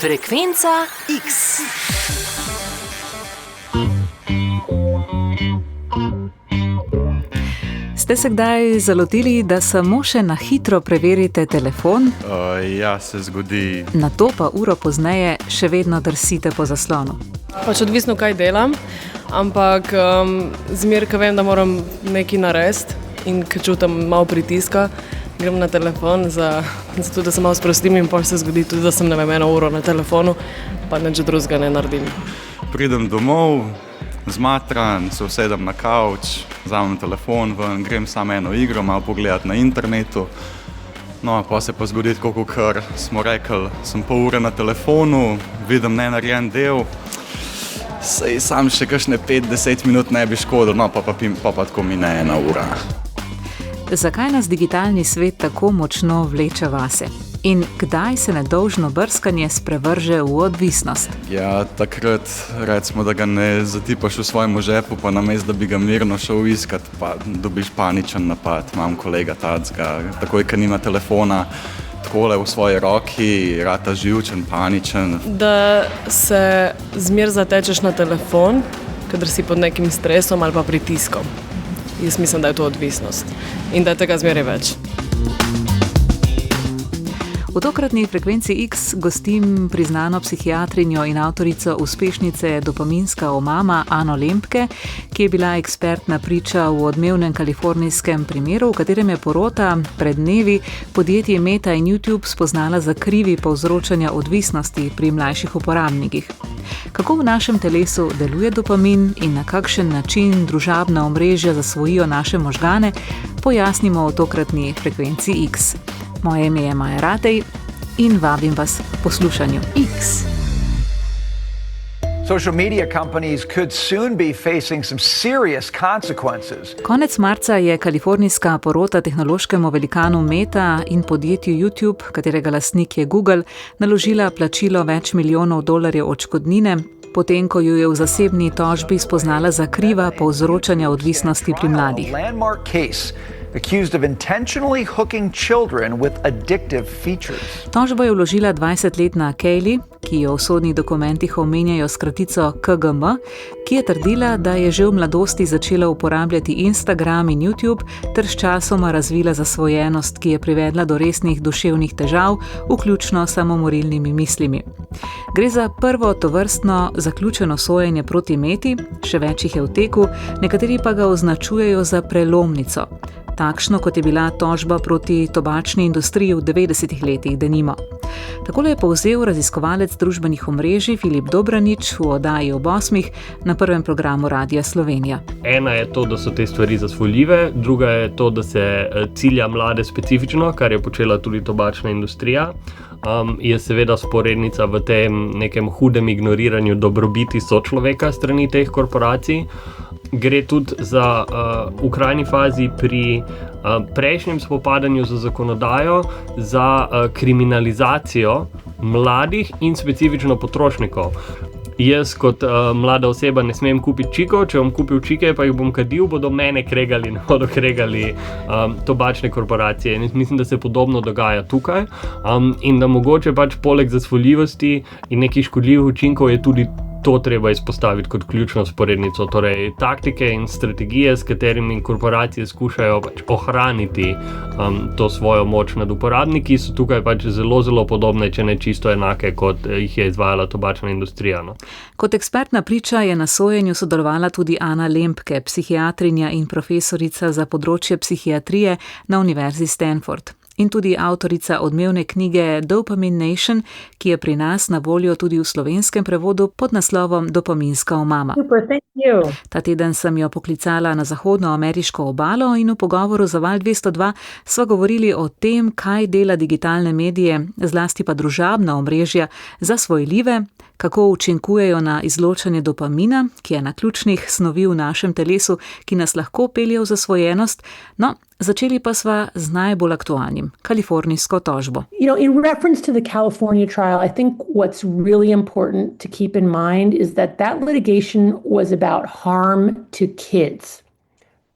Frekvenca X. Ste se kdaj zalotili, da samo še na hitro preverite telefon? Ja, se zgodi. Nato pa uro pozneje še vedno drsite po zaslonu. Pač odvisno, kaj delam, ampak zmeraj, ko vem, da moram nekaj narediti in ko čutim malo pritiska, grem na telefon, zato da se malo sprostim in pa se zgodi tudi, da sem eno uro na telefonu, pa nič drugega ne naredim. Pridem domov, zmatran, se usedem na kavč, vzamem telefon ven, grem samo eno igro, malo pogledati na internetu. No, pa se pa zgodi, kakor smo rekli, sem pol ure na telefonu, vidim nenarejen del, saj sam še kakšne 5-10 minut ne bi škodil, no pa tako mine ena ura. Zakaj nas digitalni svet tako močno vleče vase? In kdaj se nedolžno brskanje sprevrže v odvisnost? Ja, takrat recimo, da ga ne zatipaš v svojemu žepu, pa namesto, da bi ga mirno šel iskat, pa dobiš paničen napad. Imam kolega tacga, takoj, ko nima telefona, takole v svoji roki, rata živčen, paničen. Da se zmeraj zatečeš na telefon, kadar si pod nekim stresom ali pa pritiskom. Jaz mislim, da je to odvisnost in da je tega zmeraj več. V tokratni Frekvenci X gostim priznano psihiatrinjo in avtorico uspešnice Dopaminska omama Ano Lempke, ki je bila ekspertna priča v odmevnem kalifornijskem primeru, v katerem je porota pred dnevi podjetji Meta in YouTube spoznala zakrivi povzročanja odvisnosti pri mlajših uporabnikih. Kako v našem telesu deluje dopamin in na kakšen način družabna omrežja zasvojijo naše možgane, pojasnimo v tokratni Frekvenci X. Moje ime je Maja Ratej in vabim vas k poslušanju X. Social media companies could soon be facing some serious consequences. Konec marca je kalifornijska porota tehnološkemu velikanu Meta in podjetju YouTube, katerega lastnik je Google, naložila plačilo več milijonov dolarjev odškodnine, potem ko jo je v zasebni tožbi spoznala zakriva povzročanja odvisnosti pri mladih. Accused of intentionally hooking children with addictive features. Tožbo je vložila 20-letna Kaylee, ki jo v sodnih dokumentih omenjajo s kratico KGM, ki je trdila, da je že v mladosti začela uporabljati Instagram in YouTube ter sčasoma razvila zasvojenost, ki je privedla do resnih duševnih težav, vključno s samomorilnimi mislimi. Gre za prvo tovrstno zaključeno sojenje proti Meti, še več jih je v teku, nekateri pa ga označujejo za prelomnico. Takšno, kot je bila tožba proti tobačni industriji v 90-ih letih, denimo. Takole je povzel raziskovalec družbenih omrežij Filip Dobranič v oddaji ob 8 na prvem programu Radia Slovenija. Ena je to, da so te stvari zasvojljive, druga je to, da se cilja mlade specifično, kar je počela tudi tobačna industrija. Je seveda sporednica v tem nekem hudem ignoriranju dobrobiti sočloveka strani teh korporacij. Gre tudi za v krajni fazi pri prejšnjem spopadanju z zakonodajo za kriminalizacijo mladih in specifično potrošnikov. Jaz kot mlada oseba ne smem kupiti čikov, če bom kupil čike, pa jih bom kadil, bodo mene kregali, ne bodo kregali tobačne korporacije. In mislim, da se podobno dogaja tukaj in da mogoče pač poleg zasvoljivosti in nekih škodljivih učinkov je tudi to treba izpostaviti kot ključno sporednico. Torej, taktike in strategije, s katerimi korporacije skušajo pač ohraniti to svojo moč nad uporabniki, so tukaj pač zelo, zelo podobne, če ne čisto enake, kot jih je izvajala tobačna industrija. No. Kot ekspertna priča je na sojenju sodelovala tudi Ana Lempke, psihiatrinja in profesorica za področje psihiatrije na Univerzi Stanford. In tudi avtorica odmevne knjige Dopamine Nation, ki je pri nas na voljo tudi v slovenskem prevodu pod naslovom Dopaminska omama. Super, thank you. Ta teden sem jo poklicala na zahodnoameriško obalo in v pogovoru za Val 202 sva govorili o tem, kaj dela digitalne medije, zlasti pa družabna omrežja, zasvojljive, kako učinkujejo na izločanje dopamina, ki je ena ključnih snovi v našem telesu, ki nas lahko pelje v zasvojenost. No, začeli pa sva z najbolj aktualnim, kalifornijsko tožbo. In reference to the California trial, I think what's really important to keep in mind is that litigation was about harm to kids.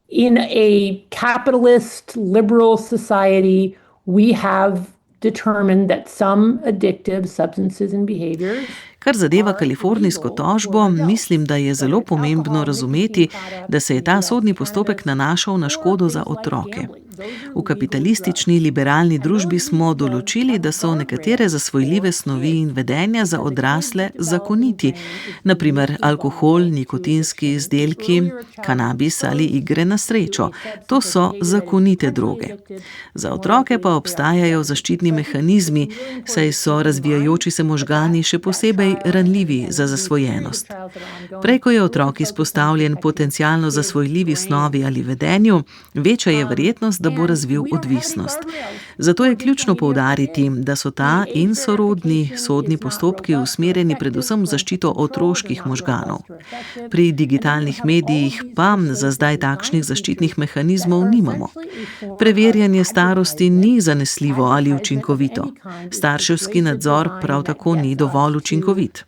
In a capitalist, liberal society, we have determined that some addictive substances and behaviors. Kar zadeva kalifornijsko tožbo, mislim, da je zelo pomembno razumeti, da se je ta sodni postopek nanašal na škodo za otroke. V kapitalistični liberalni družbi smo določili, da so nekatere zasvojljive snovi in vedenja za odrasle zakoniti, na primer alkohol, nikotinski izdelki, kanabis ali igre na srečo. To so zakonite droge. Za otroke pa obstajajo zaščitni mehanizmi, saj so razvijajoči se možgani še posebej ranljivi za zasvojenost. Prej, ko je otrok izpostavljen potencialno zasvojljivi snovi ali vedenju, večja je verjetnost, da bo razvil odvisnost. Zato je ključno poudariti, da so ta in sorodni sodni postopki usmerjeni predvsem v zaščito otroških možganov. Pri digitalnih medijih pa za zdaj takšnih zaščitnih mehanizmov nimamo. Preverjanje starosti ni zanesljivo ali učinkovito. Starševski nadzor prav tako ni dovolj učinkovit.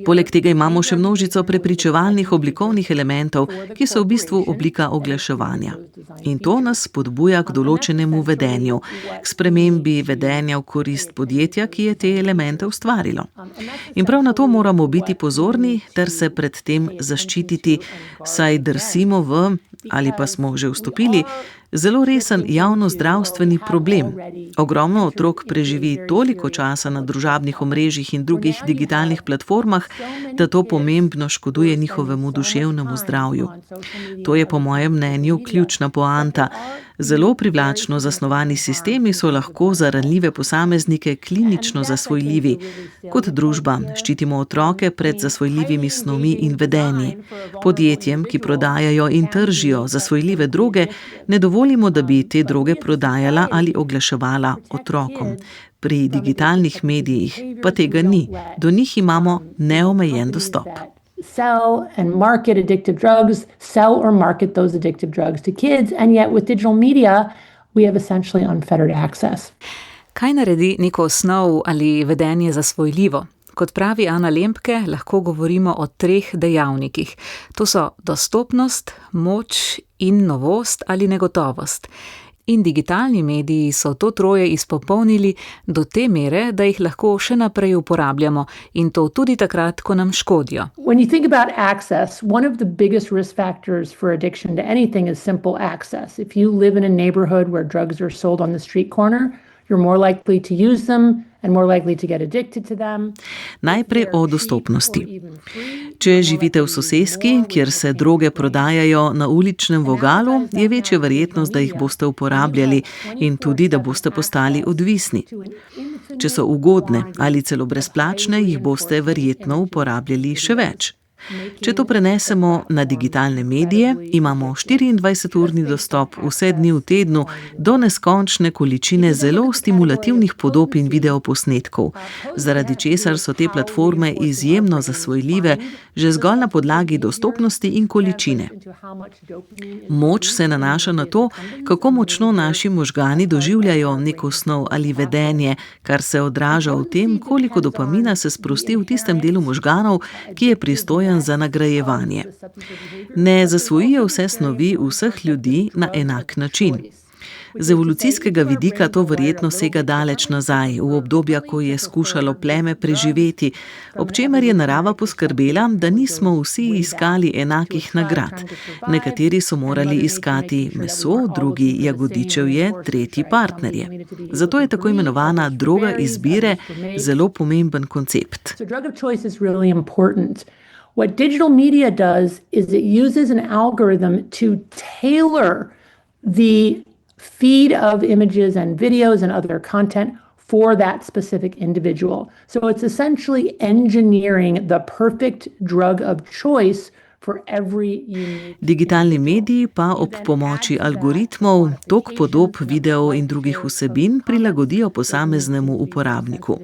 Poleg tega imamo še množico prepričevalnih oblikovnih elementov, ki so v bistvu oblika oglaševanja. In to nas spodbuja k določenemu vedenju, k spremembi vedenja v korist podjetja, ki je te elemente ustvarilo. In prav na to moramo biti pozorni ter se pred tem zaščititi, saj drsimo v, ali pa smo že vstopili, zelo resen javnozdravstveni problem. Ogromno otrok preživi toliko časa na družabnih omrežjih in drugih digitalnih platformah, da to pomembno škoduje njihovemu duševnemu zdravju. To je po mojem mnenju ključna poanta. Zelo privlačno zasnovani sistemi so lahko za ranljive posameznike klinično zasvojljivi. Kot družba ščitimo otroke pred zasvojljivimi snovmi in vedenji. Podjetjem, ki prodajajo in tržijo zasvojljive droge, ne dovolimo, da bi te droge prodajala ali oglaševala otrokom. Pri digitalnih medijih pa tega ni. Do njih imamo neomejen dostop. Sell and market addictive drugs, sell or market those addictive drugs to kids, and yet with digital media, we have essentially unfettered access. Kaj naredi neko snov ali vedenje zasvojljivo? Kot pravi Ana Lempke, lahko govorimo o 3 dejavnikih. To so dostopnost, moč in novost ali negotovost. In digitalni mediji so to troje izpopolnili do te mere, da jih lahko še naprej uporabljamo in to tudi takrat, ko nam škodijo. When you think about access, one of the biggest risk factors for addiction to anything is simple access. If you live in a neighborhood where drugs are sold on the street corner, you're more likely to use them and more likely to get addicted to them. Najprej o dostopnosti. Če živite v soseski, kjer se droge prodajajo na uličnem vogalu, je večja verjetnost, da jih boste uporabljali in tudi, da boste postali odvisni. Če so ugodne ali celo brezplačne, jih boste verjetno uporabljali še več. Če to prenesemo na digitalne medije, imamo 24-urni dostop vse dni v tednu do neskončne količine zelo stimulativnih podob in videoposnetkov, zaradi česar so te platforme izjemno zasvojljive že zgolj na podlagi dostopnosti in količine. Moč se nanaša na to, kako močno naši možgani doživljajo neko snov ali vedenje, kar se odraža v tem, koliko dopamina se sprosti v tistem delu možganov, ki je pristojen za nagrajevanje. Ne zasvojijo vse snovi vseh ljudi na enak način. Z evolucijskega vidika to verjetno sega daleč nazaj, v obdobja, ko je skušalo pleme preživeti, ob čemer je narava poskrbela, da nismo vsi iskali enakih nagrad. Nekateri so morali iskati meso, drugi jagodičevje, tretji partnerje. Zato je tako imenovana droga izbire zelo pomemben koncept. What digital media does is it uses an algorithm to tailor the feed of images and videos and other content for that specific individual. So it's essentially engineering the perfect drug of choice for every unique. Digitalni mediji pa ob pomoči algoritmov tok podob, videov in drugih vsebin prilagodijo posameznemu uporabniku.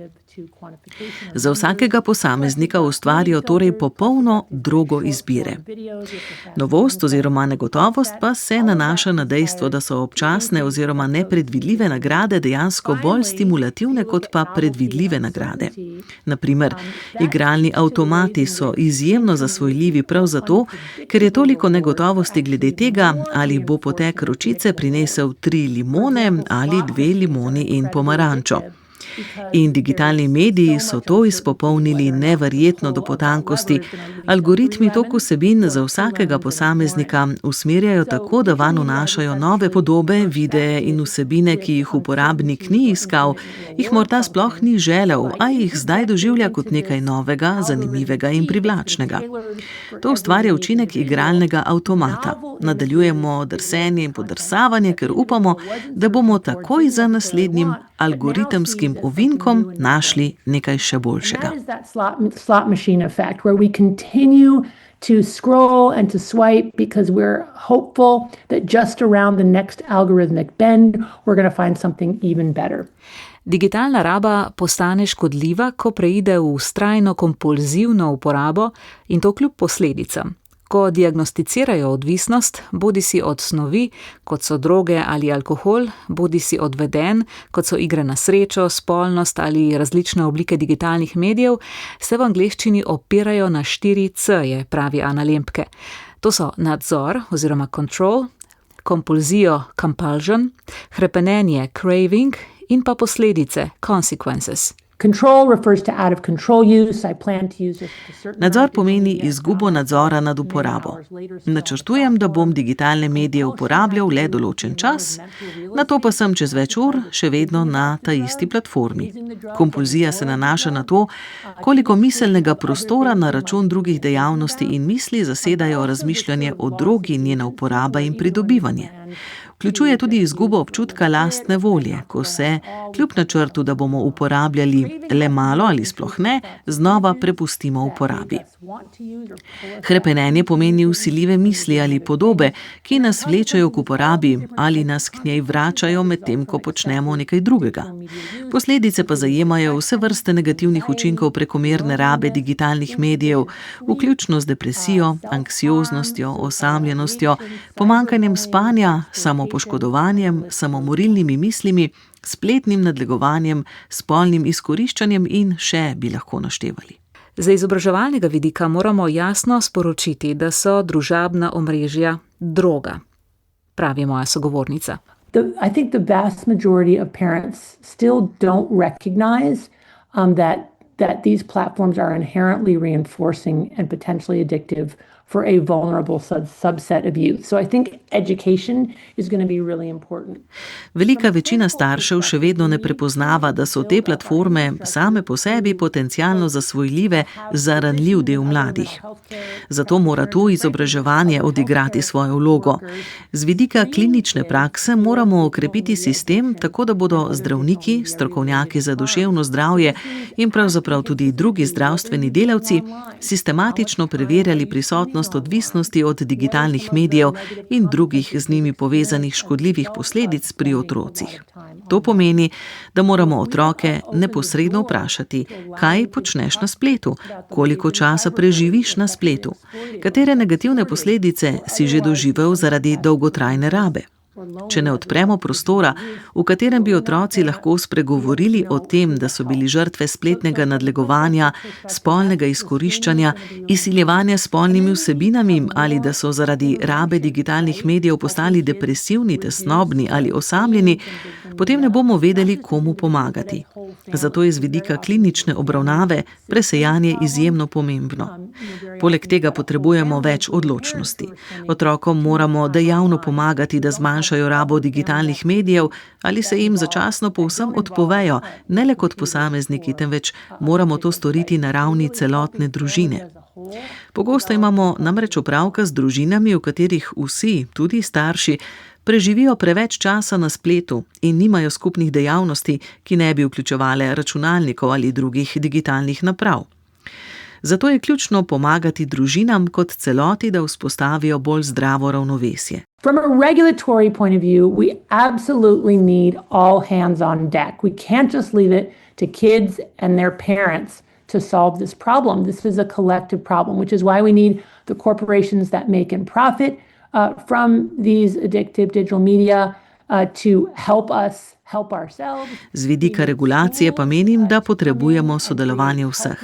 Za vsakega posameznika ustvarijo torej popolno drogo izbire. Novost oziroma negotovost pa se nanaša na dejstvo, da so občasne oziroma nepredvidljive nagrade dejansko bolj stimulativne kot pa predvidljive nagrade. Naprimer, igralni avtomati so izjemno zasvojljivi prav zato, ker je toliko negotovosti glede tega, ali bo potek ročice prinesel 3 limone ali 2 limoni in pomarančo. In digitalni mediji so to izpopolnili neverjetno do potankosti. Algoritmi tok vsebin za vsakega posameznika usmerjajo tako, da vanj vnašajo nove podobe, videe in vsebine, ki jih uporabnik ni iskal, jih morda sploh ni želel, a jih zdaj doživlja kot nekaj novega, zanimivega in privlačnega. To ustvarja učinek igralnega avtomata. Nadaljujemo drsenje in podrsavanje, ker upamo, da bomo takoj za naslednjim algoritemskim ovinkom našli nekaj še boljšega. Slot machine effect where we continue to scroll and to swipe because we're hopeful that just around the next algorithmic bend we're going to find something even better. Digitalna raba postane škodljiva, ko preide v vztrajno kompulzivno uporabo in to kljub posledicam. Ko diagnosticirajo odvisnost, bodisi od snovi, kot so droge ali alkohol, bodisi od vedenj, kot so igre na srečo, spolnost ali različne oblike digitalnih medijev, se v angleščini opirajo na 4 C-je, pravi Ana Lempke. To so nadzor oziroma control, kompulzijo compulsion, hrepenenje craving in pa posledice consequences. Control refers to out of control use. I plan to use this for certain. Nadzor pomeni izgubo nadzora nad uporabo. Načrtujem, da bom digitalne medije uporabljal le določen čas, nato pa sem čez več ur še vedno na ta isti platformi. Kompulzija se nanaša na to, koliko miselnega prostora na račun drugih dejavnosti in misli zasedajo razmišljanje o drogi, njena uporaba in pridobivanje. Vključuje tudi izgubo občutka lastne volje, ko se, kljub načrtu, da bomo uporabljali le malo ali sploh ne, znova prepustimo uporabi. Hrepenenje pomeni vsiljive misli ali podobe, ki nas vlečejo k uporabi ali nas k njej vračajo medtem, ko počnemo nekaj drugega. Posledice pa zajemajo vse vrste negativnih učinkov prekomerne rabe digitalnih medijev, vključno z depresijo, anksioznostjo, osamljenostjo, pomanjkanjem spanja, samopoškodovanjem, samomorilnimi mislimi, spletnim nadlegovanjem, spolnim izkoriščanjem in še bi lahko naštevali. Za izobraževalnega vidika moramo jasno sporočiti, da so družabna omrežja droga, pravi moja sogovornica. I think the vast majority of parents still don't recognize that these platforms are inherently reinforcing and potentially addictive for a vulnerable subset of youth. So I think education is going to be really important. Velika večina staršev še vedno ne prepoznava, da so te platforme same po sebi potencialno zasvojljive za ranljiv del mladih. Zato mora tu izobraževanje odigrati svojo vlogo. Z vidika klinične prakse moramo okrepiti sistem, tako da bodo zdravniki, strokovnjaki za duševno zdravje in pravzaprav tudi drugi zdravstveni delavci sistematično preverjali prisotnost odvisnosti od digitalnih medijev in drugih z njimi povezanih škodljivih posledic pri otrocih. To pomeni, da moramo otroke neposredno vprašati, kaj počneš na spletu, koliko časa preživiš na spletu, katere negativne posledice si že doživel zaradi dolgotrajne rabe. Če ne odpremo prostora, v katerem bi otroci lahko spregovorili o tem, da so bili žrtve spletnega nadlegovanja, spolnega izkoriščanja, izsiljevanja s spolnimi vsebinami ali da so zaradi rabe digitalnih medijev postali depresivni, tesnobni ali osamljeni, potem ne bomo vedeli, komu pomagati. Zato je z vidika klinične obravnave presejanje izjemno pomembno. Poleg tega potrebujemo več odločnosti. Otrokom moramo dejavno pomagati, da zmanjšajo rabo digitalnih medijev ali se jim začasno povsem odpovejo, ne le kot posamezniki, temveč moramo to storiti na ravni celotne družine. Pogosto imamo namreč opravka z družinami, v katerih vsi, tudi starši, preživijo preveč časa na spletu in nimajo skupnih dejavnosti, ki ne bi vključevale računalnikov ali drugih digitalnih naprav. Zato je ključno pomagati družinam kot celoti, da vzpostavijo bolj zdravo ravnovesje. From a regulatory point of view, we absolutely need all hands on deck. We can't just leave it to kids and their parents to solve this problem. This is a collective problem, which is why we need the corporations that make and profit from these addictive digital media to help us help ourselves. Z vidika regulacije pa menim, da potrebujemo sodelovanje vseh.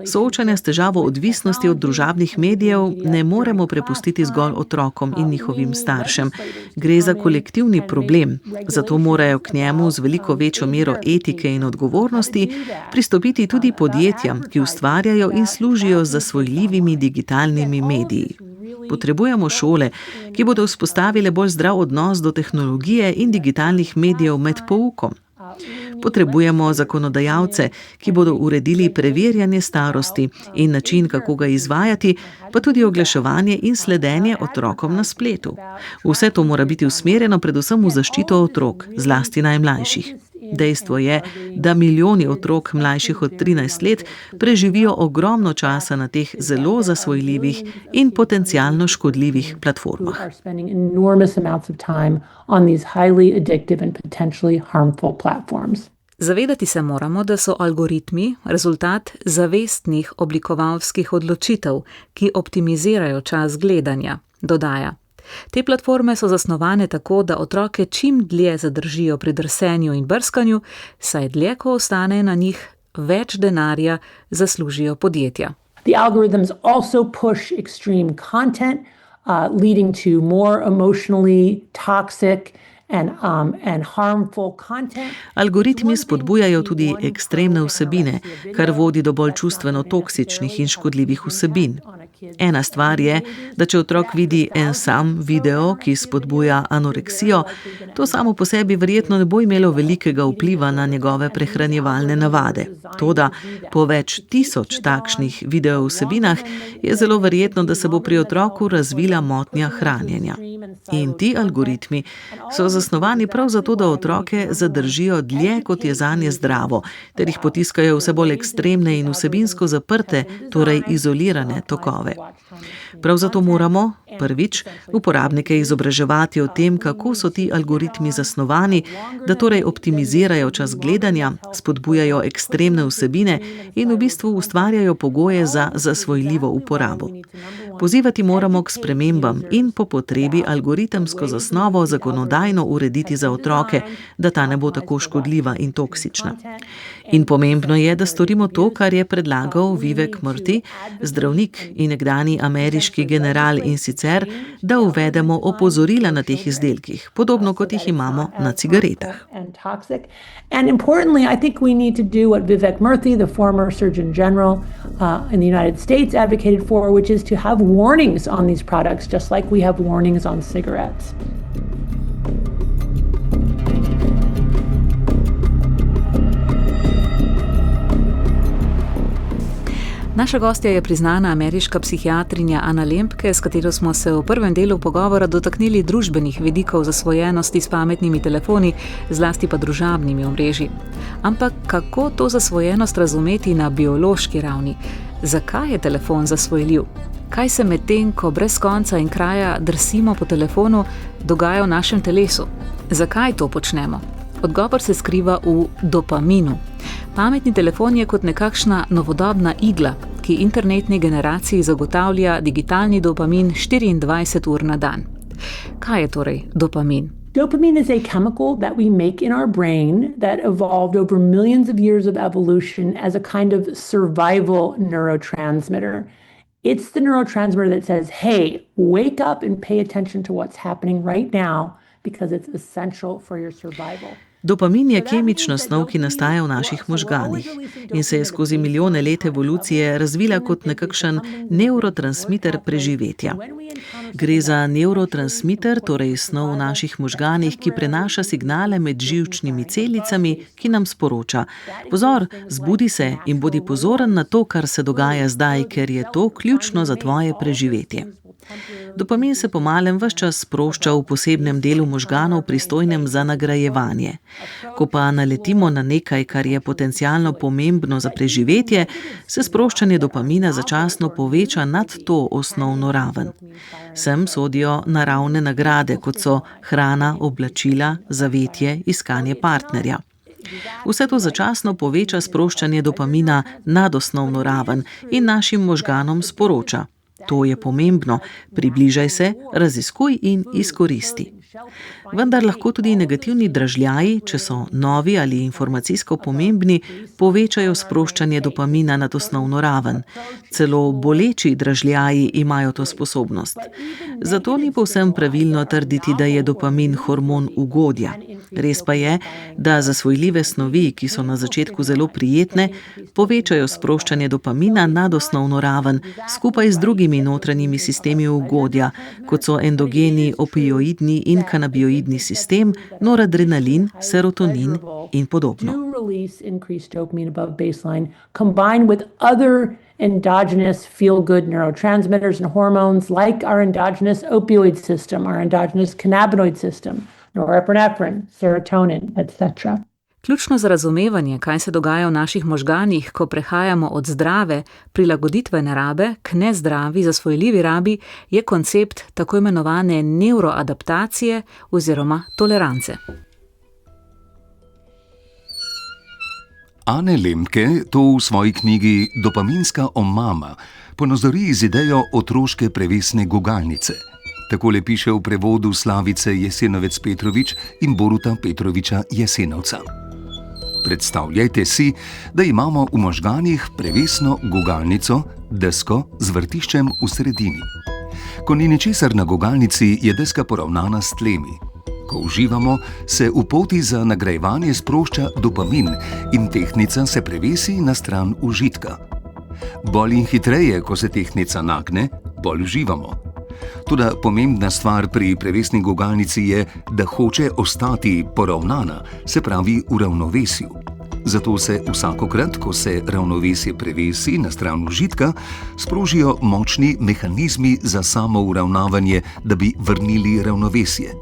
Soočanja s težavo odvisnosti od družabnih medijev ne moremo prepustiti zgolj otrokom in njihovim staršem. Gre za kolektivni problem, zato morajo k njemu z veliko večjo mero etike in odgovornosti pristopiti tudi podjetjem, ki ustvarjajo in služijo z zasvojljivimi digitalnimi mediji. Potrebujemo šole, ki bodo vzpostavile bolj zdrav odnos do tehnologije in digitalnih medijev med poukom. Potrebujemo zakonodajalce, ki bodo uredili preverjanje starosti in način, kako ga izvajati, pa tudi oglaševanje in sledenje otrokom na spletu. Vse to mora biti usmerjeno predvsem v zaščito otrok, zlasti najmlajših. Dejstvo je, da milijoni otrok mlajših od 13 let preživijo ogromno časa na teh zelo zasvojljivih in potencialno škodljivih platformah. Zavedati se moramo, da so algoritmi rezultat zavestnih oblikovalskih odločitev, ki optimizirajo čas gledanja, dodaja. Te platforme so zasnovane tako, da otroke čim dlje zadržijo pri drsenju in brskanju, saj dlje, ko ostane na njih, več denarja zaslužijo podjetja. The algorithms also push extreme content, leading to more emotionally toxic and harmful content. Algoritmi spodbujajo tudi ekstremne vsebine, kar vodi do bolj čustveno toksičnih in škodljivih vsebin. Ena stvar je, da če otrok vidi en sam video, ki spodbuja anoreksijo, to samo po sebi verjetno ne bo imelo velikega vpliva na njegove prehranjevalne navade. Toda po več tisoč takšnih video vsebinah je zelo verjetno, da se bo pri otroku razvila motnja hranjenja. In ti algoritmi so zasnovani prav zato, da otroke zadržijo dlje, kot je zanje zdravo, ter jih potiskajo vse bolj ekstremne in vsebinsko zaprte, torej izolirane tokove. Prav zato moramo, prvič, uporabnike izobraževati o tem, kako so ti algoritmi zasnovani, da torej optimizirajo čas gledanja, spodbujajo ekstremne vsebine in v bistvu ustvarjajo pogoje za zasvojljivo uporabo. Pozivati moramo k spremembam in po potrebi algoritemsko zasnovo zakonodajno urediti za otroke, da ta ne bo tako škodljiva in toksična. In pomembno je, da storimo to, kar je predlagal Vivek Murthy, zdravnik in nekdanji ameriški general, in sicer, da uvedemo opozorila na teh izdelkih, podobno kot jih imamo na cigaretah. And importantly, I think we need to do what Vivek Murthy, the former Surgeon General in the United States, advocated for, which is to have warnings on these products, just like we have warnings on cigarettes. Naša gostja je priznana ameriška psihiatrinja Anna Lembke, s katero smo se v prvem delu pogovora dotaknili družbenih vidikov zasvojenosti s pametnimi telefoni, zlasti pa družabnimi omrežji. Ampak kako to zasvojenost razumeti na biološki ravni? Zakaj je telefon zasvojljiv? Kaj se med tem, ko brez konca in kraja drsimo po telefonu, dogaja v našem telesu? Zakaj to počnemo? Odgovor se skriva v dopaminu. Pametni telefon je kot nekakšna novodobna igla, ki internetni generaciji zagotavlja digitalni dopamin 24 ur na dan. Kaj je torej dopamin? Dopamine is a chemical that we make in our brain that evolved over millions of years of evolution as a kind of survival neurotransmitter. It's the neurotransmitter that says, hey, wake up and pay attention to what's happening right now because it's essential for your survival. Dopamin je kemična snov, ki nastaja v naših možganih in se je skozi milijone let evolucije razvila kot nekakšen nevrotransmiter preživetja. Gre za nevrotransmiter, torej snov v naših možganih, ki prenaša signale med živčnimi celicami, ki nam sporoča: pozor, zbudi se in bodi pozoren na to, kar se dogaja zdaj, ker je to ključno za tvoje preživetje. Dopamin se pomalem ves čas sprošča v posebnem delu možganov pristojnem za nagrajevanje. Ko pa naletimo na nekaj, kar je potencialno pomembno za preživetje, se sproščanje dopamina začasno poveča nad to osnovno raven. Sem sodijo naravne nagrade, kot so hrana, oblačila, zavetje, iskanje partnerja. Vse to začasno poveča sproščanje dopamina nad osnovno raven in našim možganom sporoča: to je pomembno, približaj se, raziskuj in izkoristi. Vendar lahko tudi negativni dražljaji, če so novi ali informacijsko pomembni, povečajo sproščanje dopamina nad osnovno raven. Celo boleči dražljaji imajo to sposobnost. Zato ni povsem pravilno trditi, da je dopamin hormon ugodja. Res pa je, da zasvojljive snovi, ki so na začetku zelo prijetne, povečajo sproščanje dopamina nad osnovno raven, skupaj z drugimi notranjimi sistemi ugodja, kot so endogeni opioidni in kanabioidni sistem, noradrenalin, serotonin in podobno. Endogenous feel-good neurotransmitters and hormones like our endogenous opioid system, our endogenous cannabinoid system, norepinephrine, serotonin, etc. Ključno za razumevanje, kaj se dogaja v naših možganih, ko prehajamo od zdrave, prilagoditvene rabe k nezdravi, zasvojljivi rabi, je koncept tako imenovane nevroadaptacije oziroma tolerance. Anne Lemke to v svoji knjigi Dopaminska omama ponazori z idejo otroške prevesne gugalnice. Takole piše v prevodu Slavice Jesenovec-Petrovič in Boruta Petroviča Jesenovca. Predstavljajte si, da imamo v možganih prevesno gugalnico, desko z vrtiščem v sredini. Ko ni ničesar na gugalnici, je deska poravnana s tlemi. Ko uživamo, se v poti za nagrajevanje sprošča dopamin in tehtnica se prevesi na stran užitka. Bolj in hitreje, ko se tehtnica nagne, bolj uživamo. Toda pomembna stvar pri prevesni gugalnici je, da hoče ostati poravnana, se pravi v ravnovesju. Zato se vsakokrat, ko se ravnovesje prevesi na stran užitka, sprožijo močni mehanizmi za samo uravnavanje, da bi vrnili ravnovesje.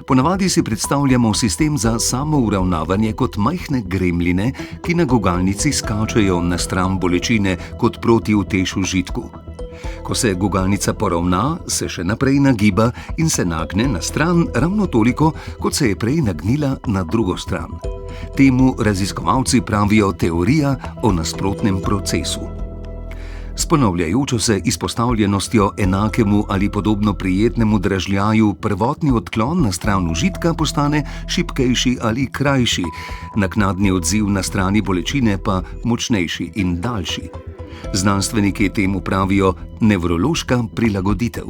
Ponavadi si predstavljamo sistem za samouravnavanje kot majhne gremline, ki na gugalnici skačejo na stran bolečine kot proti utež užitku. Ko se gugalnica poravna, se še naprej nagiba in se nagne na stran ravno toliko, kot se je prej nagnila na drugo stran. Temu raziskovalci pravijo teorija o nasprotnem procesu. S ponavljajočo se izpostavljenostjo enakemu ali podobno prijetnemu dražljaju prvotni odklon na stran užitka postane šibkejši ali krajši, naknadni odziv na strani bolečine pa močnejši in daljši. Znanstveniki temu pravijo nevrološka prilagoditev.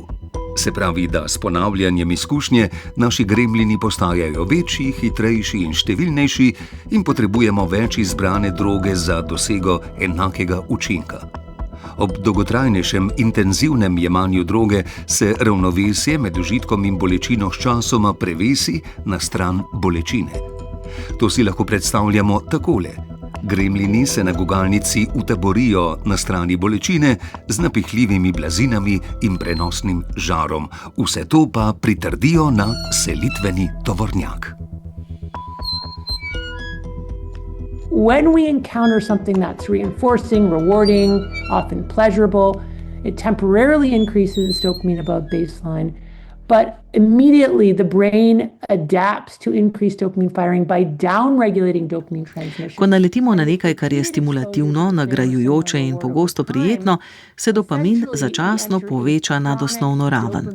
Se pravi, da s ponavljanjem izkušnje naši gremljini postajajo večji, hitrejši in številnejši in potrebujemo več izbrane droge za dosego enakega učinka. Ob dolgotrajnejšem intenzivnem jemanju droge se ravnovesje med užitkom in bolečino sčasoma prevesi na stran bolečine. To si lahko predstavljamo takole. Gremljini se na gugalnici utaborijo na strani bolečine z napihljivimi blazinami in prenosnim žarom. Vse to pa pritrdijo na selitveni tovornjak. When we encounter something that's reinforcing, rewarding, often pleasurable, it temporarily increases dopamine above baseline, but immediately the brain adapts to increased dopamine firing by downregulating dopamine transmission. Ko naletimo na nekaj, kar je stimulativno, nagrajujoče in pogosto prijetno, se dopamin začasno poveča nad osnovno raven.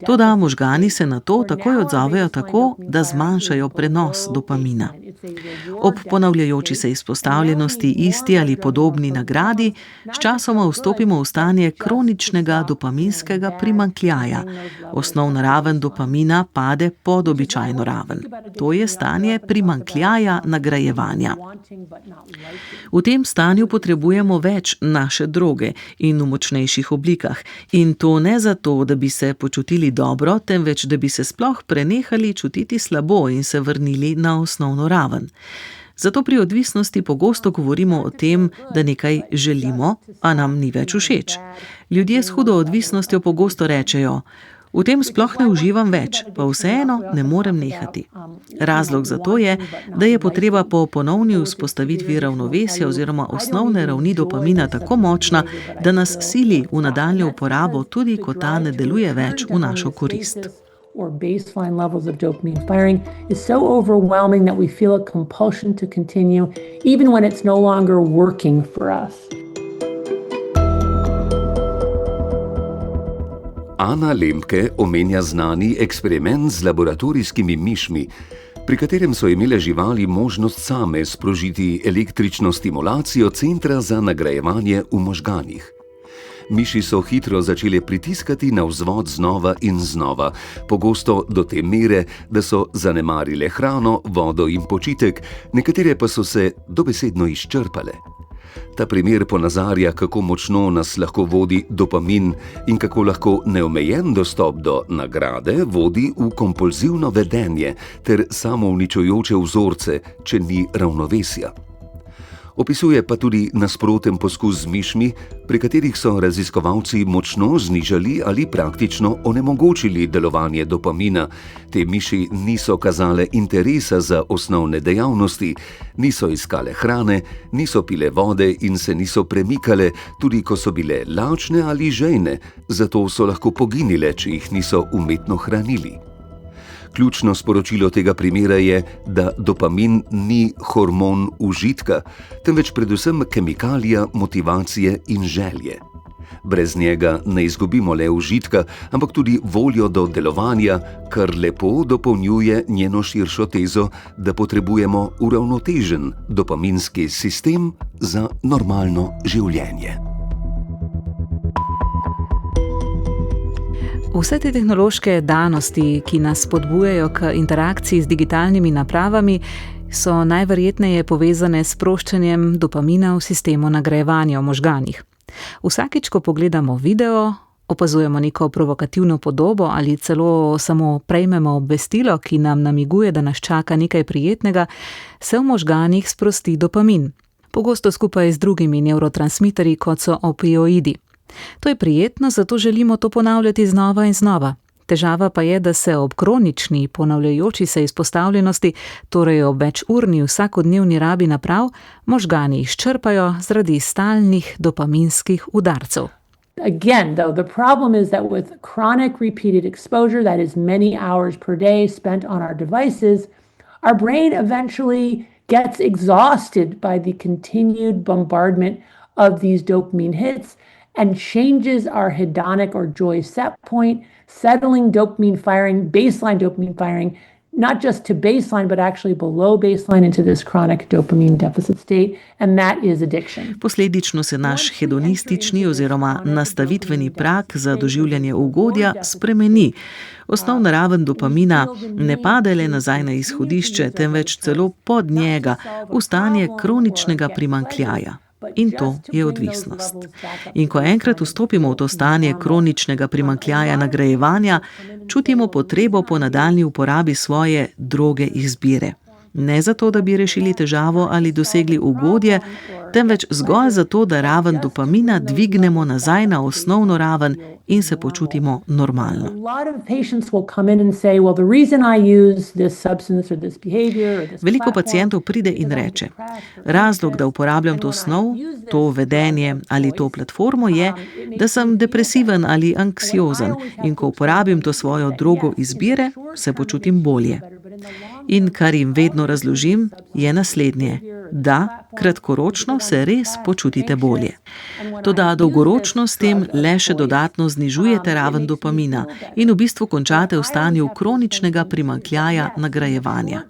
Toda možgani se na to takoj odzovejo tako, da zmanjšajo prenos dopamina. Ob ponavljajoči se izpostavljenosti isti ali podobni nagradi, sčasoma vstopimo v stanje kroničnega dopaminskega primanjkljaja. Osnovna raven dopamina pade pod običajno raven. To je stanje primanjkljaja nagrajevanja. V tem stanju potrebujemo več naše droge in v močnejših oblikah. In to ne zato, da bi se počutili dobro, temveč da bi se sploh prenehali čutiti slabo in se vrnili na osnovno raven. Zato pri odvisnosti pogosto govorimo o tem, da nekaj želimo, a nam ni več všeč. Ljudje s hudo odvisnostjo pogosto rečejo: v tem sploh ne uživam več, pa vseeno ne morem nehati. Razlog za to je, da je potreba po ponovni vzpostavitvi ravnovesja oziroma osnovne ravni dopamina tako močna, da nas sili v nadaljnjo uporabo, tudi ko ta ne deluje več v našo korist. Or baseline levels of dopamine firing is so overwhelming that we feel a compulsion to continue, even when it's no longer working for us. Ana Lemke omenja znani eksperiment z laboratorijskimi mišmi, pri katerem so imele živali možnost same sprožiti električno stimulacijo centra za nagrajevanje v možganih. Miši so hitro začele pritiskati na vzvod znova in znova, pogosto do te mere, da so zanemarile hrano, vodo in počitek, nekatere pa so se dobesedno izčrpale. Ta primer ponazarja, kako močno nas lahko vodi dopamin in kako lahko neomejen dostop do nagrade vodi v kompulzivno vedenje ter samouničujoče vzorce, če ni ravnovesja. Opisuje pa tudi nasproten poskus z mišmi, pri katerih so raziskovalci močno znižali ali praktično onemogočili delovanje dopamina. Te miši niso kazale interesa za osnovne dejavnosti, niso iskale hrane, niso pile vode in se niso premikale, tudi ko so bile lačne ali žejne, zato so lahko poginile, če jih niso umetno hranili. Ključno sporočilo tega primera je, da dopamin ni hormon užitka, temveč predvsem kemikalija motivacije in želje. Brez njega ne izgubimo le užitka, ampak tudi voljo do delovanja, kar lepo dopolnjuje njeno širšo tezo, da potrebujemo uravnotežen dopaminski sistem za normalno življenje. Vse te tehnološke danosti, ki nas spodbujajo k interakciji z digitalnimi napravami, so najverjetneje povezane s sproščanjem dopamina v sistemu nagrajevanja v možganih. Vsakič, ko pogledamo video, opazujemo neko provokativno podobo ali celo samo prejmemo obvestilo, ki nam namiguje, da nas čaka nekaj prijetnega, se v možganih sprosti dopamin. Pogosto skupaj z drugimi nevrotransmiterji, kot so opioidi. To je prijetno, zato želimo to ponavljati znova in znova. Težava pa je, da se ob kronični, ponavljajoči se izpostavljenosti, torej ob večurni vsakodnevni rabi naprav, možgani izčrpajo zaradi stalnih dopaminskih udarcev. Again, though, the problem is that with chronic repeated exposure, that is many hours per day spent on our devices, our brain eventually gets exhausted by the continued bombardment of these dopamine hits and changes our hedonic or joy set point, settling dopamine firing, baseline dopamine firing, not just to baseline, but actually below baseline into this chronic dopamine deficit state, and that is addiction. Posledično se naš hedonistični oziroma nastavitveni prak za doživljanje ugodja spremeni. Osnovna raven dopamina ne pade le nazaj na izhodišče, temveč celo pod njega, v stanje kroničnega primanjkljaja. In to je odvisnost. In ko enkrat vstopimo v to stanje kroničnega primanjkljaja nagrajevanja, čutimo potrebo po nadaljnji uporabi svoje droge izbire. Ne zato, da bi rešili težavo ali dosegli ugodje, temveč zgolj zato, da raven dopamina dvignemo nazaj na osnovno raven in se počutimo normalno. Veliko pacientov pride in reče: razlog, da uporabljam to snov, to vedenje ali to platformo je, da sem depresiven ali anksiozen in ko uporabim to svojo drogo izbire, se počutim bolje. In kar jim vedno razložim, je naslednje: da, kratkoročno se res počutite bolje. Toda dolgoročno s tem le še dodatno znižujete raven dopamina in v bistvu končate v stanju kroničnega primanjkljaja nagrajevanja.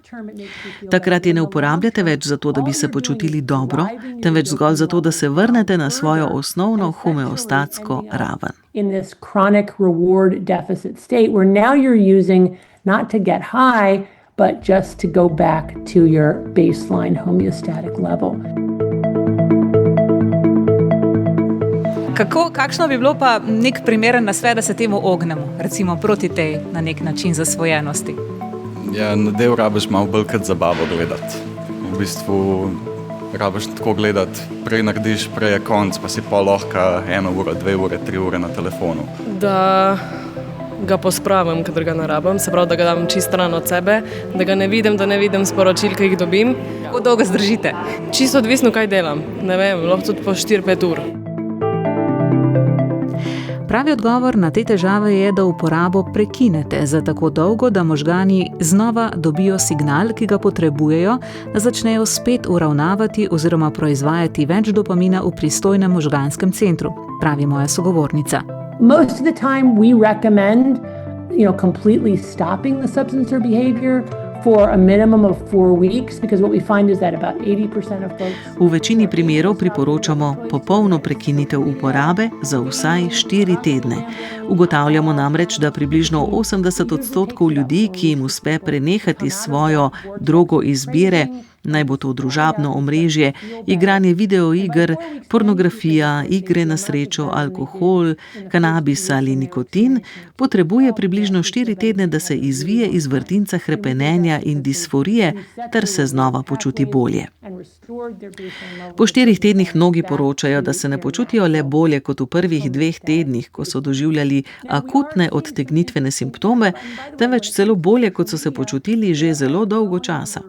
Takrat je ne uporabljate več zato, da bi se počutili dobro, temveč zgolj zato, da se vrnete na svojo osnovno homeostatsko raven. In this chronic reward deficit state where now you're using not to get high, but just to go back to your baseline homeostatic level. Kakšno bi bilo pa nek primeren nasvet, da se temu ognemo, recimo proti tej na nek način zasvojenosti? Ja, na del rabiš malo bolj kot zabavo gledati. v bistvu rabiš tako gledati, prej narediš, prej je konc, pa si pa lahko 1 uro, 2 ure, 3 ure na telefonu. Da ga pospravim, kadar ga ne rabim, se pravi, da ga dam čisto stran od sebe, da ga ne vidim sporočil, ki jih dobim. Kako dolgo zdržite? Čisto odvisno, kaj delam. Ne vem, lahko tudi po 4-5 ur. Pravi odgovor na te težave je, da uporabo prekinete za tako dolgo, da možgani znova dobijo signal, ki ga potrebujejo, da začnejo spet uravnavati oziroma proizvajati več dopamina v pristojnem možganskem centru, pravi moja sogovornica. Most of the time we recommend, completely stopping the substance or behavior for a minimum of 4 weeks, because what we find is that about 80% of folks... V večini primerov priporočamo popolno prekinitev uporabe za vsaj 4 tedne. Ugotavljamo namreč, da približno 80% ljudi, ki jim uspe prenehati svojo drogo izbire, naj bo to družabno omrežje, igranje videoiger, pornografija, igre na srečo, alkohol, kanabis ali nikotin, potrebuje približno 4 tedne, da se izvije iz vrtinca hrepenenja in disforije ter se znova počuti bolje. Po 4 tednih mnogi poročajo, da se ne počutijo le bolje kot v prvih 2 tednih, ko so doživljali akutne odtegnitvene simptome, temveč celo bolje, kot so se počutili že zelo dolgo časa.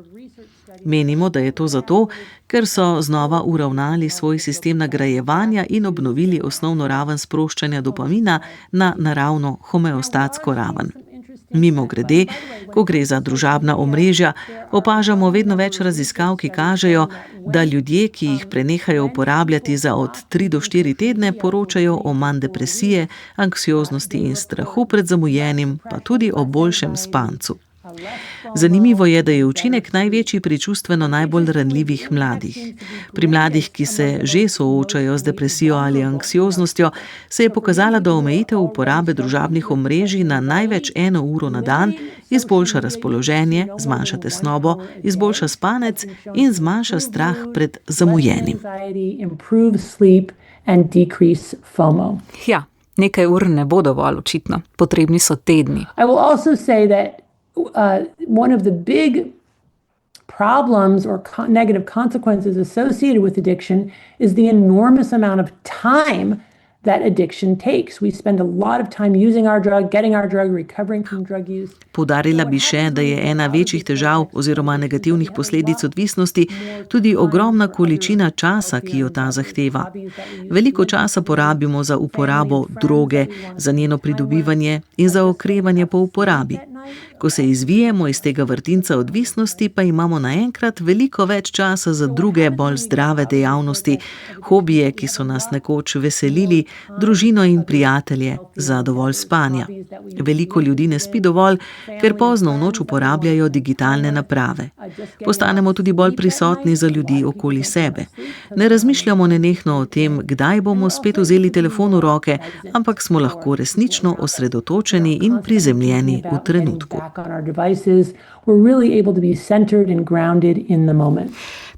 Menimo, da je to zato, ker so znova uravnali svoj sistem nagrajevanja in obnovili osnovno raven sproščanja dopamina na naravno homeostatsko raven. Mimogrede, ko gre za družabna omrežja, opažamo vedno več raziskav, ki kažejo, da ljudje, ki jih prenehajo uporabljati za od 3 do 4 tedne, poročajo o manj depresije, anksioznosti in strahu pred zamujenim, pa tudi o boljšem spancu. Zanimivo je, da je učinek največji pri čustveno najbolj ranljivih mladih. Pri mladih, ki se že soočajo z depresijo ali anksioznostjo, se je pokazala, da omejitev uporabe družabnih omrežij na največ 1 uro na dan izboljša razpoloženje, zmanjša tesnobo, izboljša spanec in zmanjša strah pred zamujenim. Ja, nekaj ur ne bo dovolj očitno. Potrebni so tedni. I will also say that one of the big problems or negative consequences associated with addiction is the enormous amount of time that addiction takes. We spend a lot of time using our drug, getting our drug, recovering from drug use. Poudarila bi še, da je ena večjih težav oziroma negativnih posledic odvisnosti tudi ogromna količina časa, ki jo ta zahteva. Veliko časa porabimo za uporabo droge, za njeno pridobivanje in za okrevanje po uporabi. Ko se izvijemo iz tega vrtinca odvisnosti, pa imamo naenkrat veliko več časa za druge, bolj zdrave dejavnosti, hobije, ki so nas nekoč veselili, družino in prijatelje, za dovolj spanja. Veliko ljudi ne spi dovolj, ker pozno v noč uporabljajo digitalne naprave. Postanemo tudi bolj prisotni za ljudi okoli sebe. Ne razmišljamo nenehno o tem, kdaj bomo spet vzeli telefon v roke, ampak smo lahko resnično osredotočeni in prizemljeni v trenutku.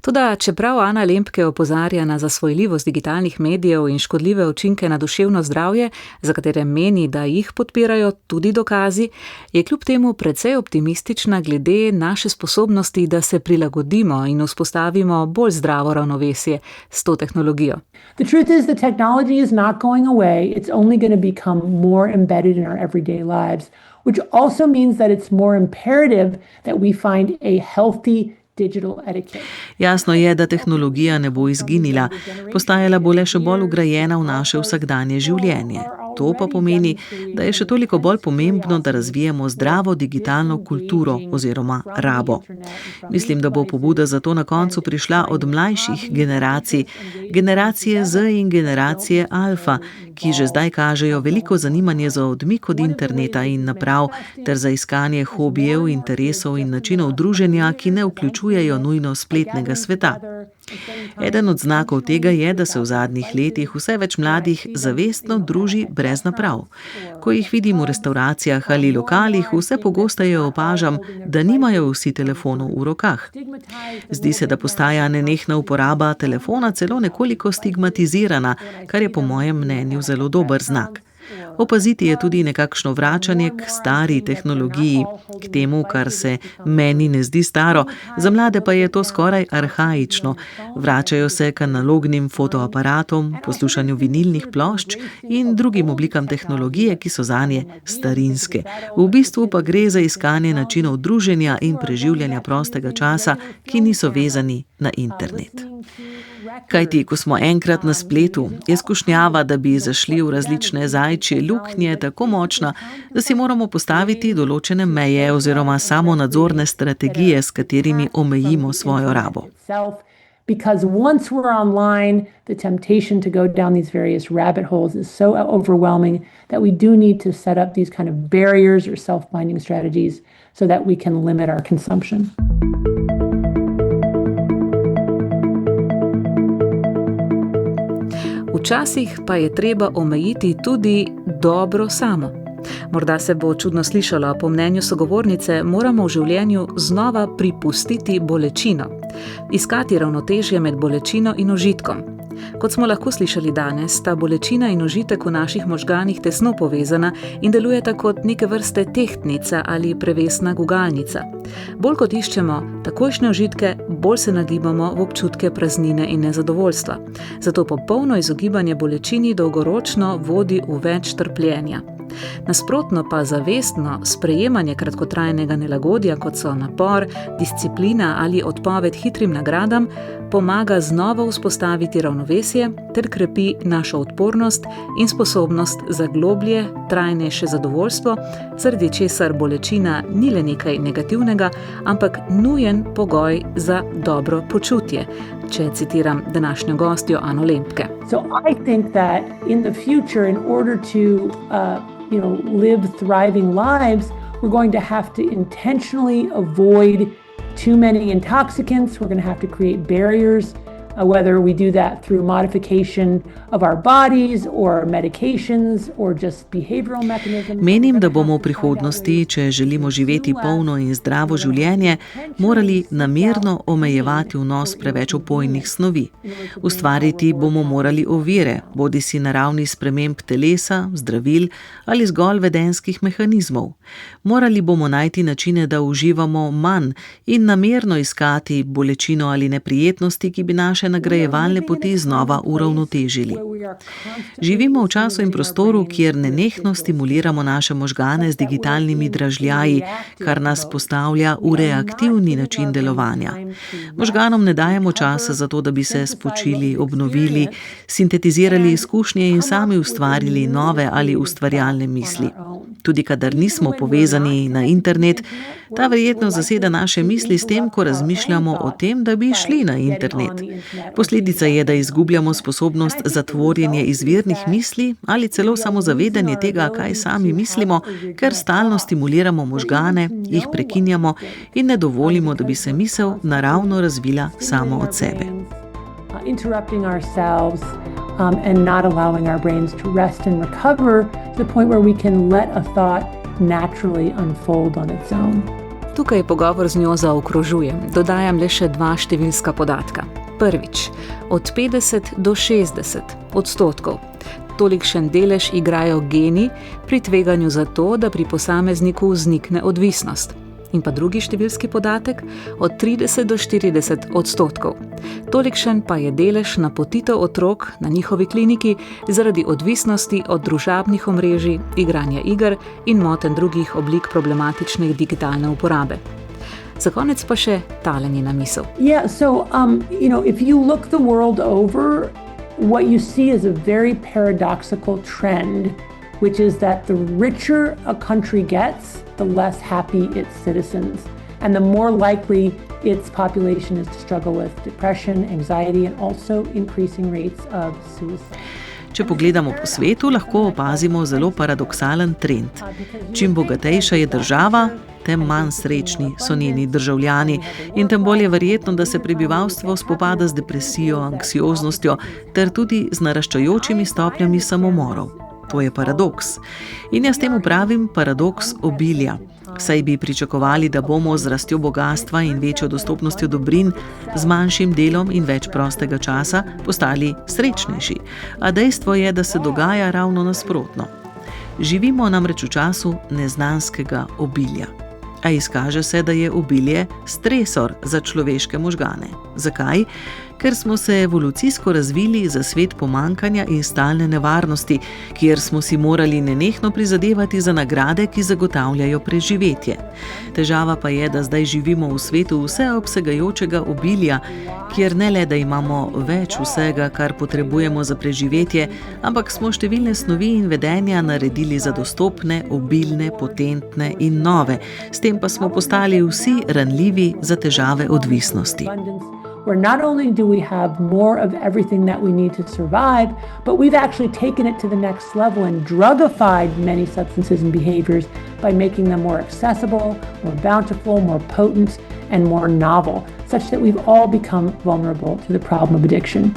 Toda čeprav Ana Lempke opozarja na zasvojljivost digitalnih medijev in škodljive učinke na duševno zdravje, za katere meni, da jih podpirajo tudi dokazi, je kljub temu precej optimistična glede naše sposobnosti, da se prilagodimo in vzpostavimo bolj zdravo ravnovesje s to tehnologijo. The truth is that technology is not going away. It's only going to become more embedded in our everyday lives, which also means that it's more imperative that we find a healthy digital etiquette. Jasno je, da tehnologija ne bo izginila, postajala bo le še bolj vgrajena v naše vsakdanje življenje. To pa pomeni, da je še toliko bolj pomembno, da razvijemo zdravo digitalno kulturo oziroma rabo. Mislim, da bo pobuda za to na koncu prišla od mlajših generacij, generacije Z in generacije Alfa, ki že zdaj kažejo veliko zanimanje za odmik od interneta in naprav ter za iskanje hobijev, interesov in načinov druženja, ki ne vključujejo nujno spletnega sveta. Eden od znakov tega je, da se v zadnjih letih vse več mladih zavestno druži brez naprav. Ko jih vidim v restavracijah ali lokalih, vse pogosteje opažam, da nimajo vsi telefonov v rokah. Zdi se, da postaja nenehna uporaba telefona celo nekoliko stigmatizirana, kar je po mojem mnenju zelo dober znak. Opaziti je tudi nekakšno vračanje k stari tehnologiji, k temu, kar se meni ne zdi staro, za mlade pa je to skoraj arhaično. Vračajo se k analognim fotoaparatom, poslušanju vinilnih plošč in drugim oblikam tehnologije, ki so zanje starinske. V bistvu pa gre za iskanje načinov druženja in preživljanja prostega časa, ki niso vezani na internet. Kajti, ko smo enkrat na spletu, je skušnjava, da bi zašli v različne zajčje luknje, tako močna, da si moramo postaviti določene meje oziroma samonadzorne strategije, s katerimi omejimo svojo rabo. Because once we're online, the temptation to go down these various rabbit holes is so overwhelming that we do need to set up these kind of barriers or self-binding strategies so that we can limit our consumption. Včasih pa je treba omejiti tudi dobro samo. Morda se bo čudno slišalo, po mnenju sogovornice moramo v življenju znova pripustiti bolečino, iskati ravnotežje med bolečino in užitkom. Kot smo lahko slišali danes, sta bolečina in užitek v naših možganih tesno povezana in delujeta kot neke vrste tehtnica ali prevesna gugalnica. Bolj kot iščemo takojšnje užitke, bolj se nagibamo v občutke praznine in nezadovoljstva. Zato popolno izogibanje bolečini dolgoročno vodi v več trpljenja. Nasprotno pa zavestno sprejemanje kratkotrajnega nelagodja, kot so napor, disciplina ali odpoved hitrim nagradam, pomaga znova vzpostaviti ravnovesje ter krepi našo odpornost in sposobnost za globlje, trajnejše zadovoljstvo, zaradi česar bolečina ni le nekaj negativnega, ampak nujen pogoj za dobro počutje, če citiram današnjo gostjo Ano Lempke. So I think that in the future, in order to live thriving lives, we're going to have to intentionally avoid too many intoxicants. We're going to have to create barriers, whether we do that through modification of our bodies or medications or just behavioral mechanisms. Menim, da bomo v prihodnosti, če želimo živeti polno in zdravo življenje, morali namerno omejevati vnos preveč opojnih snovi. Ustvariti bomo morali ovire, bodisi na ravni sprememb telesa, zdravil ali zgolj vedenjskih mehanizmov. Morali bomo najti načine, da uživamo manj in namerno iskati bolečino ali neprijetnosti, ki bi naše nagrajevalne poti znova uravnotežili. Živimo v času in prostoru, kjer nenehno stimuliramo naše možgane z digitalnimi dražljaji, kar nas postavlja v reaktivni način delovanja. Možganom ne dajemo časa za to, da bi se spočili, obnovili, sintetizirali izkušnje in sami ustvarili nove ali ustvarjalne misli. Tudi kadar nismo povezani na internet, ta verjetno zaseda naše misli s tem, ko razmišljamo o tem, da bi šli na internet. Posledica je, da izgubljamo sposobnost za tvorjenje izvirnih misli ali celo samozavedanje tega, kaj sami mislimo, ker stalno stimuliramo možgane, jih prekinjamo in ne dovolimo, da bi se misel naravno razvila samo od sebe. Interrupting ourselves and not allowing our brains to rest and recover to the point where we can let a thought naturally unfold on its own. Tukaj pogovor z njo zaokrožujem. Dodajam le še 2 številska podatka. Prvič, od 50 do 60%. Tolikšen delež igrajo geni pri tveganju za to, da pri posamezniku vznikne odvisnost. In pa drugi številski podatek, od 30 do 40%. Tolikšen pa je delež napotitev otrok na njihovi kliniki zaradi odvisnosti od družabnih omrežij, igranja iger in motenj drugih oblik problematične digitalne uporabe. Za konec pa še tale njena misel. Yeah, so if you look the world over, what you see is a very paradoxical trend, which is that the richer a country gets, the less happy its citizens, and the more likely its population is to struggle with depression, anxiety, and also increasing rates of suicide. Če pogledamo po svetu, lahko opazimo zelo paradoksalen trend. Čim bogatejša je država, tem manj srečni so njeni državljani in tem bolj je verjetno, da se prebivalstvo spopada z depresijo, anksioznostjo ter tudi z naraščajočimi stopnjami samomorov. To je paradoks. In jaz temu pravim paradoks obilja. Saj bi pričakovali, da bomo z rastjo bogastva in večjo dostopnostjo dobrin, z manjšim delom in več prostega časa postali srečnejši. A dejstvo je, da se dogaja ravno nasprotno. Živimo namreč v času neznanskega obilja. A izkaže se, da je obilje stresor za človeške možgane. Zakaj? Ker smo se evolucijsko razvili za svet pomankanja in stalne nevarnosti, kjer smo si morali nenehno prizadevati za nagrade, ki zagotavljajo preživetje. Težava pa je, da zdaj živimo v svetu vseobsegajočega obilja, kjer ne le, da imamo več vsega, kar potrebujemo za preživetje, ampak smo številne snovi in vedenja naredili za dostopne, obilne, potentne in nove. S tem pa smo postali vsi ranljivi za težave odvisnosti. Where not only do we have more of everything that we need to survive, but we've actually taken it to the next level and drugified many substances and behaviors by making them more accessible, more bountiful, more potent, and more novel, such that we've all become vulnerable to the problem of addiction.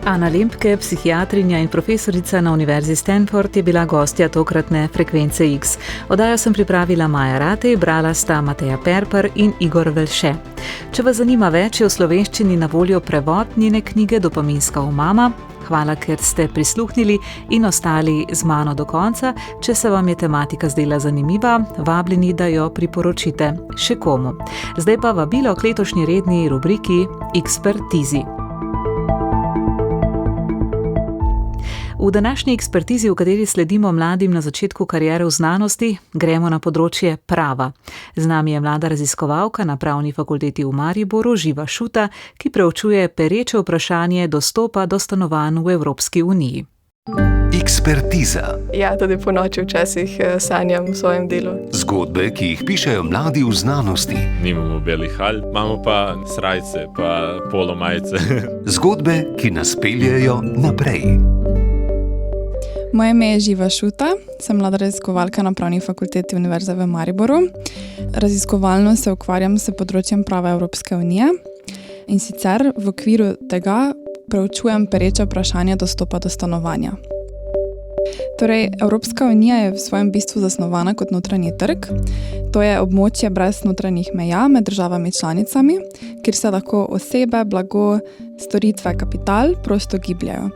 Ana Lempke, psihiatrinja in profesorica na Univerzi Stanford, je bila gostja tokratne Frekvence X. Oddajo sem pripravila Maja Ratej, brala sta Mateja Perper in Igor Velše. Če vas zanima več, je v slovenščini na voljo prevod njene knjige Dopaminska omama. Hvala, ker ste prisluhnili in ostali z mano do konca. Če se vam je tematika zdela zanimiva, vabljeni, da jo priporočite še komu. Zdaj pa vabilo k letošnji redni rubriki Ekspertizi. V današnji ekspertizi, v kateri sledimo mladim na začetku kariere v znanosti, gremo na področje prava. Z nami je mlada raziskovalka na Pravni fakulteti v Mariboru, Živa Šuta, ki preučuje pereče vprašanje dostopa do stanovanj v Evropski uniji. Ekspertiza. Ja, tudi po noči včasih sanjam v svojem delu. Zgodbe, ki jih pišejo mladi v znanosti. Nimamo belih halj, imamo pa srajce, pa polo majice. Zgodbe, ki nas peljejo naprej. Moje ime je Živa Šuta, sem mlada raziskovalka na Pravni fakulteti Univerze v Mariboru. Raziskovalno se ukvarjam s področjem prava Evropske unije in sicer v okviru tega preučujem pereča vprašanja dostopa do stanovanja. Torej, Evropska unija je v svojem bistvu zasnovana kot notranji trg. To je območje brez notranjih meja med državami članicami, kjer se lahko osebe, blago, storitve, kapital prosto gibljajo.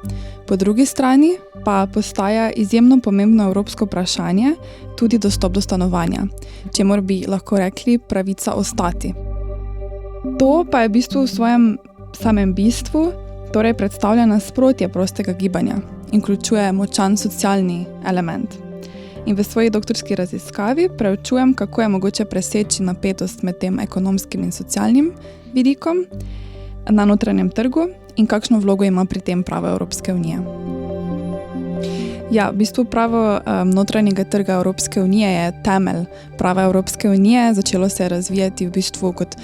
Po drugi strani pa postaja izjemno pomembno evropsko vprašanje tudi dostop do stanovanja, čemur bi lahko rekli pravica ostati. To pa je v bistvu v svojem samem bistvu torej predstavlja nasprotje prostega gibanja in vključuje močan socialni element. In v svoji doktorski raziskavi preučujem, kako je mogoče preseči napetost med tem ekonomskim in socialnim vidikom na notranjem trgu in kakšno vlogo ima pri tem pravo Evropske unije. Ja, v bistvu pravo notranjega trga Evropske unije je temelj prava Evropske unije. Začelo se je razvijati v bistvu kot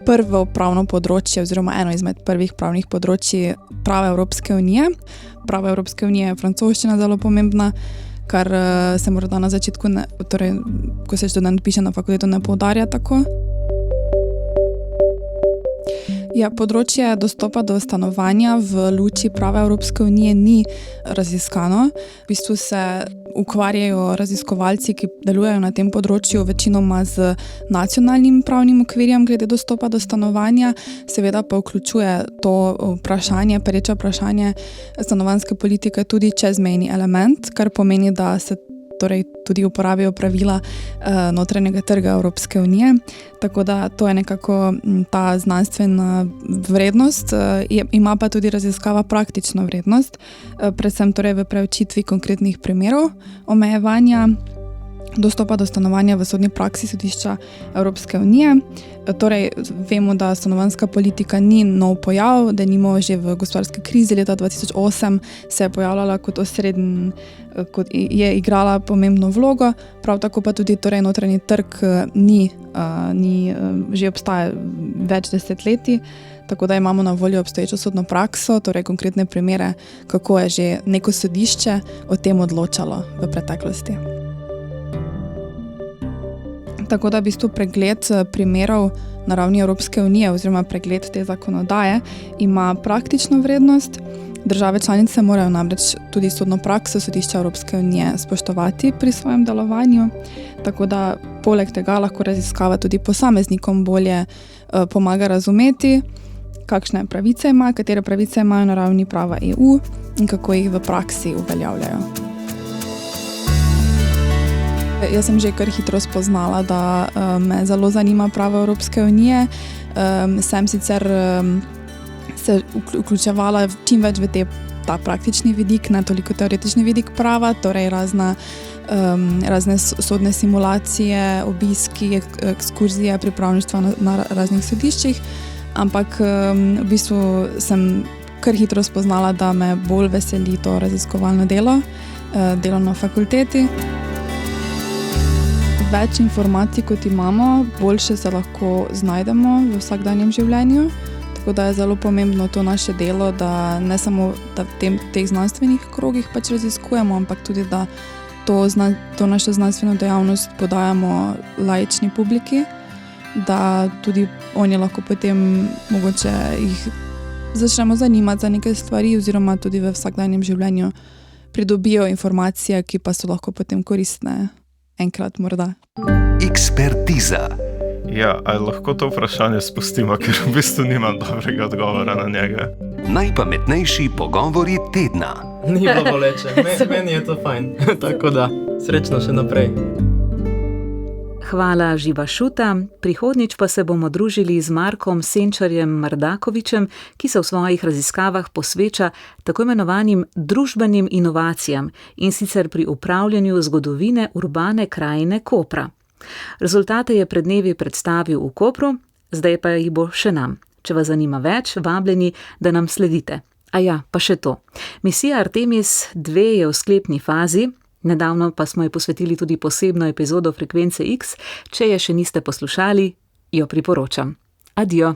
prvo pravno področje oziroma eno izmed prvih pravnih področji prava Evropske unije. Pravo Evropske unije je francoščina zelo pomembna, kar se morda na začetku, torej, ko se študent piše na fakultetu, ne poudarja tako. Ja, področje dostopa do stanovanja v luči prava Evropske unije ni raziskano. V bistvu se ukvarjajo raziskovalci, ki delujejo na tem področju, večinoma z nacionalnim pravnim okvirjem glede dostopa do stanovanja. Seveda pa vključuje to vprašanje, pereče vprašanje stanovanjske politike tudi čezmejni element, kar pomeni, da se torej tudi uporabijo pravila notranjega trga Evropske unije. Tako da to je nekako ta znanstvena vrednost. Ima pa tudi raziskava praktično vrednost, predvsem torej v preučitvi konkretnih primerov omejevanja dostopa do stanovanja v sodni praksi sodišča Evropske unije. Torej, vemo, da stanovanjska politika ni nov pojav, da nimo že v gospodarski krizi leta 2008 se je pojavljala kot osrednji, kot je igrala pomembno vlogo, prav tako pa tudi torej notranji trg ni že obstaja več desetletij, tako da imamo na voljo obstoječo sodno prakso, torej konkretne primere, kako je že neko sodišče o tem odločalo v preteklosti. Tako da v bistvu pregled primerov na ravni Evropske unije oziroma pregled te zakonodaje ima praktično vrednost. Države članice morajo namreč tudi sodno prakso sodišča Evropske unije spoštovati pri svojem delovanju, tako da poleg tega lahko raziskava tudi posameznikom bolje pomaga razumeti, kakšne pravice ima, katere pravice imajo na ravni prava EU in kako jih v praksi uveljavljajo. Jaz sem že kar hitro spoznala, da me zelo zanima pravo Evropske unije. Sem sicer se vključevala čim več v ta praktični vidik, ne toliko teoretični vidik prava, torej razne sodne simulacije, obiski, ekskurzije, pripravništva na raznih sodiščih, ampak v bistvu sem kar hitro spoznala, da me bolj veseli to raziskovalno delo, delo na fakulteti. Več informacij, kot imamo, boljše se lahko znajdemo v vsakdanjem življenju. Tako da je zelo pomembno to naše delo, da ne samo da v teh znanstvenih krogih pač raziskujemo, ampak tudi, da to našo znanstveno dejavnost podajamo laični publiki, da tudi oni lahko potem mogoče jih začnemo zanimati za neke stvari oziroma tudi v vsakdanjem življenju pridobijo informacije, ki pa so lahko potem koristne enkrat morda. Ekspertiza. Ja, ali lahko to vprašanje spustimo, ker v bistvu nimam dobrega odgovora na njega. Najpametnejši pogovori tedna. Ni bilo boleče, meni je to fajn, tako da srečno še naprej. Hvala Živa Šuta, prihodnjič pa se bomo družili z Markom Senčarjem Mardakovičem, ki se v svojih raziskavah posveča tako imenovanim družbenim inovacijam in sicer pri upravljanju zgodovine urbane krajine Kopra. Rezultate je pred dnevi predstavil v Kopru, zdaj pa jih bo še nam. Če vas zanima več, vabljeni, da nam sledite. A ja, pa še to. Misija Artemis 2 je v sklepni fazi, nedavno pa smo ji posvetili tudi posebno epizodo Frekvence X. Če je še niste poslušali, jo priporočam. Adijo.